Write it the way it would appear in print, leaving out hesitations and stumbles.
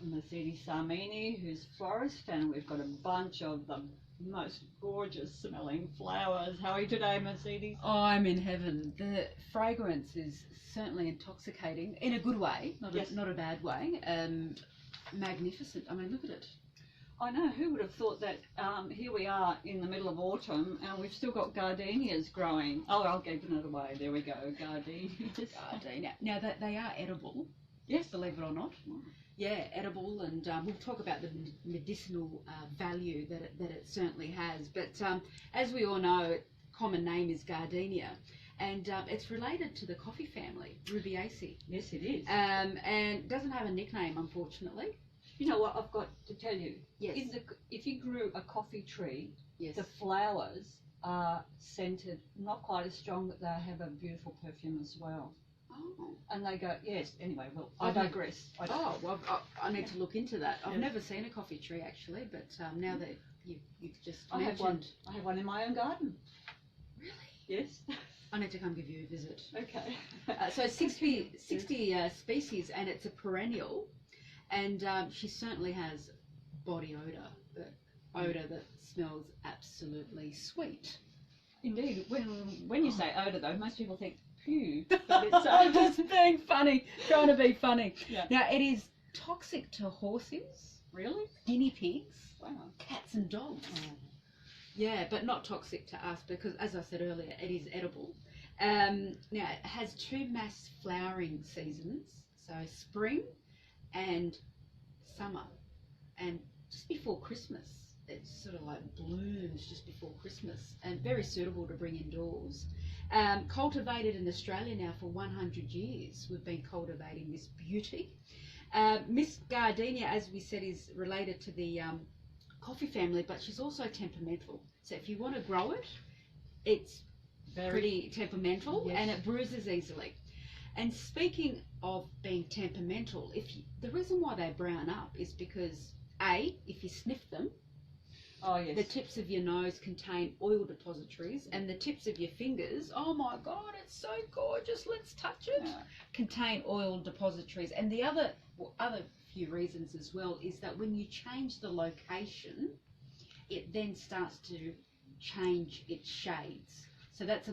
Mercedes Sarmini, who's florist, and we've got a bunch of the most gorgeous smelling flowers. How are you today, Mercedes? Oh, I'm in heaven. The fragrance is certainly intoxicating in a good way, not a bad way. Magnificent. I mean, look at it. I know, who would have thought that here we are in the middle of autumn and we've still got gardenias growing. Oh, I'll give another way. There we go, gardenias. Gardenia. Now, that they are edible. Yes. Believe it or not. Yeah, edible, and we'll talk about the medicinal value that it certainly has. But as we all know, common name is gardenia, and it's related to the coffee family, Rubiaceae. Yes, it is. And doesn't have a nickname, unfortunately. You know what I've got to tell you? Yes. If you grew a coffee tree, Yes. the flowers are scented, not quite as strong, but they have a beautiful perfume as well. Oh. And they go, yes, anyway, well, I digress. Oh, well, I need to look into that. I've Yes. never seen a coffee tree, actually, but now that you've just I mentioned... have one in my own garden. Really? Yes. I need to come give you a visit. Okay. So 60 species, and it's a perennial, and she certainly has body odour, but odour that smells absolutely sweet. Indeed. When you say odour, though, most people think phew, but it's Just being funny, trying to be funny. Yeah. Now, it is toxic to horses, Really? guinea pigs, Wow. cats and dogs. Oh. Yeah, but not toxic to us because, as I said earlier, it is edible. Now, it has two mass flowering seasons, so spring and summer, and just before Christmas. It sort of like blooms just before Christmas, and very suitable to bring indoors. Cultivated in Australia now for 100 years. We've been cultivating this beauty. Miss Gardenia, as we said, is related to the coffee family, but she's also temperamental. So if you want to grow it, it's pretty temperamental. Yes. And it bruises easily. And speaking of being temperamental, the reason why they brown up is because if you sniff them, Oh, yes. the tips of your nose contain oil depositories, and the tips of your fingers, oh my God, it's so gorgeous, let's touch it, contain oil depositories. And the other few reasons as well is that when you change the location, it then starts to change its shades. So that's